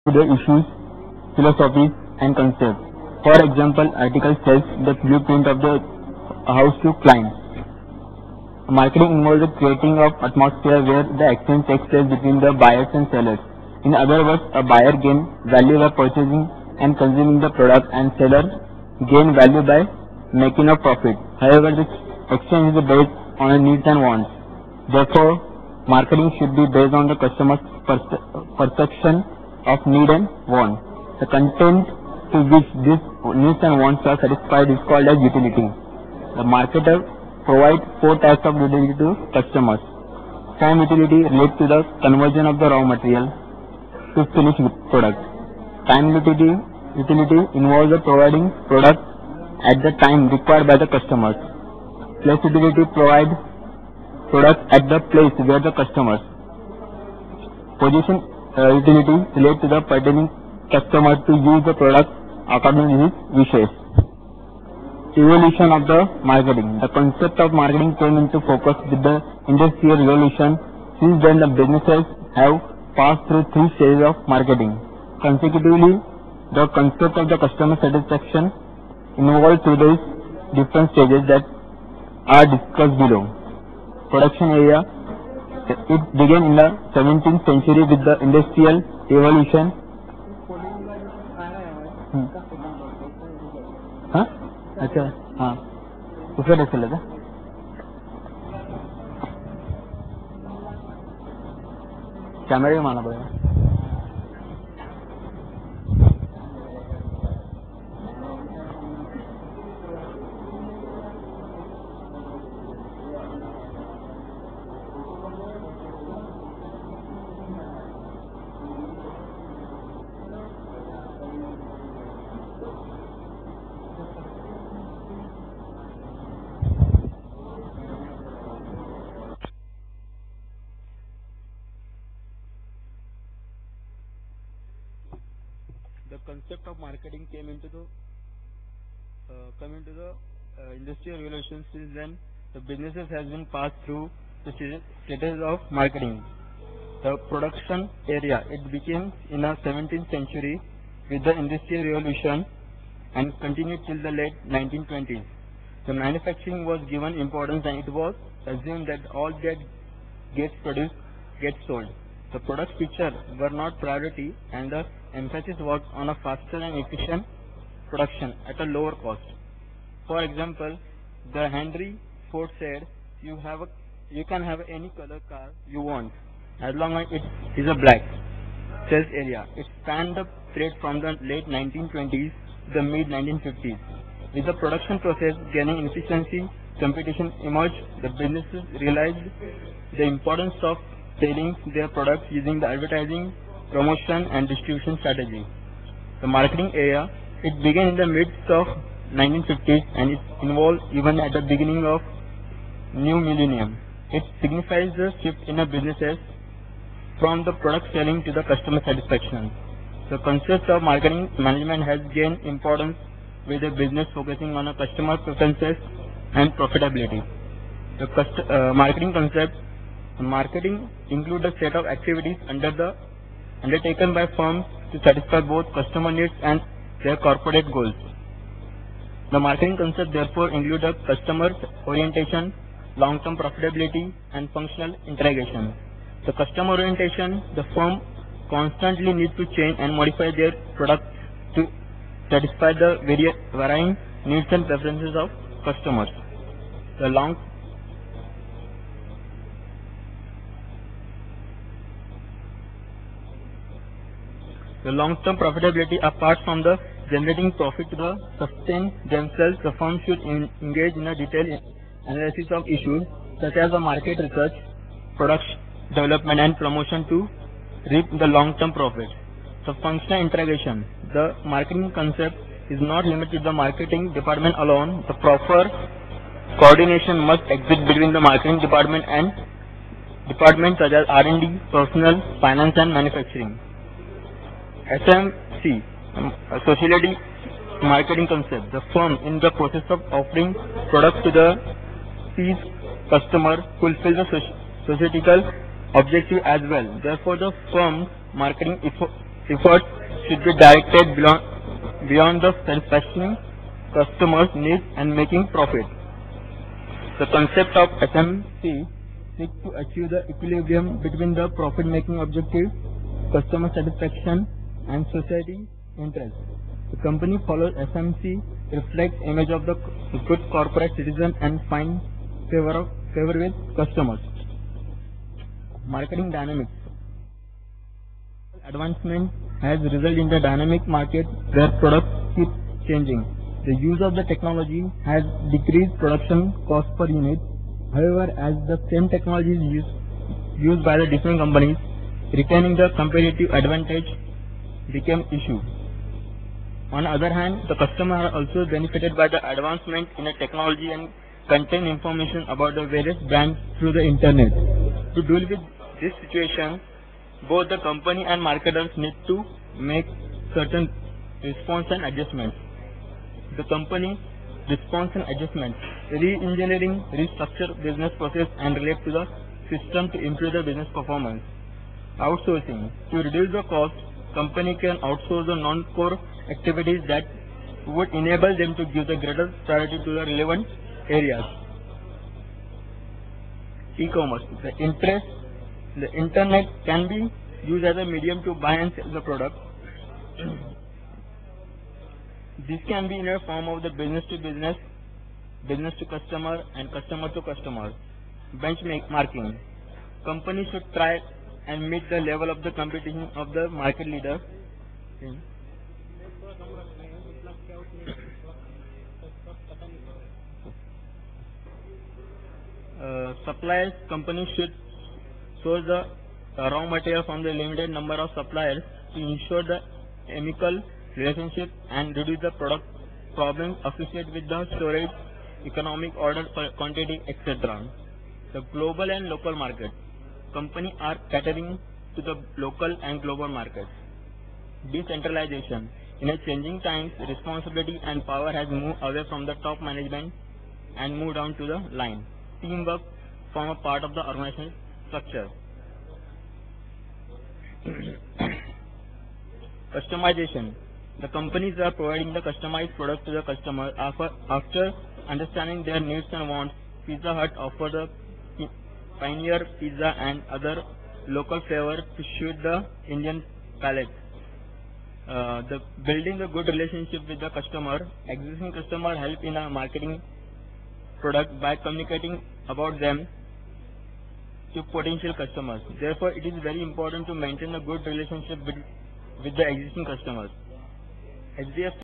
to the issues, philosophies, and concepts. For example, article says the blueprint of the house to clients. Marketing involves the creating of atmosphere where the exchange takes place between the buyers and sellers. In other words, a buyer gains value by purchasing and consuming the product, and seller gain value by making a profit. However, this exchange is based on needs and wants. Therefore, marketing should be based on the customer's perception of need and want. The content to which these needs and wants are satisfied is called as utility. The marketer provides 4 types of utility to customers. Form utility relates to the conversion of the raw material to finished product. Time utility involves the providing product at the time required by the customers. Place utility provides product at the place where the customers. Position utility relates to the pertaining customer to use the product according to his wishes. Evolution of the marketing. The concept of marketing came into focus with the Industrial Revolution. Since then, the businesses have passed through 3 stages of marketing. Consecutively, the concept of the customer satisfaction evolved through these different stages that are discussed below. Production area. It began in the 17th century with the Industrial Revolution. अच्छा हाँ दूसरा desk लेते कैमरे में मारना पड़ेगा. The concept of marketing came into the Industrial Revolution. Since then, the businesses has been passed through the stages of marketing. The production area, it began in the 17th century with the Industrial Revolution and continued till the late 1920s. The manufacturing was given importance, and it was assumed that all that gets produced gets sold. The product features were not priority, and the emphasis was on a faster and efficient production at a lower cost. For example, the Henry Ford said, "You can have any color car you want, as long as it is a black." Sales area. It spanned the trade from the late 1920s to the mid 1950s. With the production process gaining efficiency, competition emerged. The businesses realized the importance of selling their products using the advertising, promotion, and distribution strategy. The marketing area, it began in the midst of 1950s and it involved even at the beginning of new millennium. It signifies the shift in the businesses from the product selling to the customer satisfaction. The concept of marketing management has gained importance with the business focusing on a customer preferences and profitability. The marketing concept. Marketing includes a set of activities undertaken by firms to satisfy both customer needs and their corporate goals. The marketing concept therefore includes a customer orientation, long-term profitability, and functional integration. The customer orientation, the firm constantly needs to change and modify their products to satisfy the varying needs and preferences of customers. The long-term profitability, apart from the generating profit to sustain themselves, the firm should engage in a detailed analysis of issues such as the market research, product development, and promotion to reap the long-term profit. The functional integration. The marketing concept is not limited to the marketing department alone. The proper coordination must exist between the marketing department and departments such as R&D, personnel, finance, and manufacturing. SMC, Sociality Marketing Concept. The firm, in the process of offering products to the fees customer, fulfill the societal objective as well. Therefore, the firm's marketing efforts should be directed beyond the satisfying customers' needs and making profit. The concept of SMC seeks to achieve the equilibrium between the profit-making objective, customer satisfaction, and society interest. The company follows SMC, reflects image of the good corporate citizen, and finds favor with customers. Marketing dynamics. Advancement has resulted in the dynamic market where products keep changing. The use of the technology has decreased production cost per unit. However, as the same technology is used by the different companies, retaining the competitive advantage became issue. On the other hand, the customer are also benefited by the advancement in the technology and contain information about the various brands through the internet. To deal with this situation, both the company and marketers need to make certain response and adjustments. The company response and adjustments, re-engineering, restructure business process and relate to the system to improve the business performance. Outsourcing. To reduce the cost, company can outsource the non-core activities that would enable them to give the greater priority to the relevant areas. E-commerce. The internet can be used as a medium to buy and sell the product. This can be in a form of the business to business, business to customer, and customer to customer. Benchmarking. Companies should try and meet the level of the competition of the market leader. Suppliers, companies should source the raw material from the limited number of suppliers to ensure the amicable relationship and reduce the product problems associated with the storage, economic order quantity, etc. The global and local market. Companies are catering to the local and global markets. Decentralization. In a changing times, responsibility and power has moved away from the top management and moved down to the line. Teamwork form a part of the organizational structure. Customization. The companies are providing the customized product to the customer after understanding their needs and wants. Pizza Hut offers the pioneer pizza and other local flavor to suit the Indian palate. The building a good relationship with the customer. Existing customer help in a marketing product by communicating about them to potential customers. Therefore, it is very important to maintain a good relationship with the existing customers. HDFC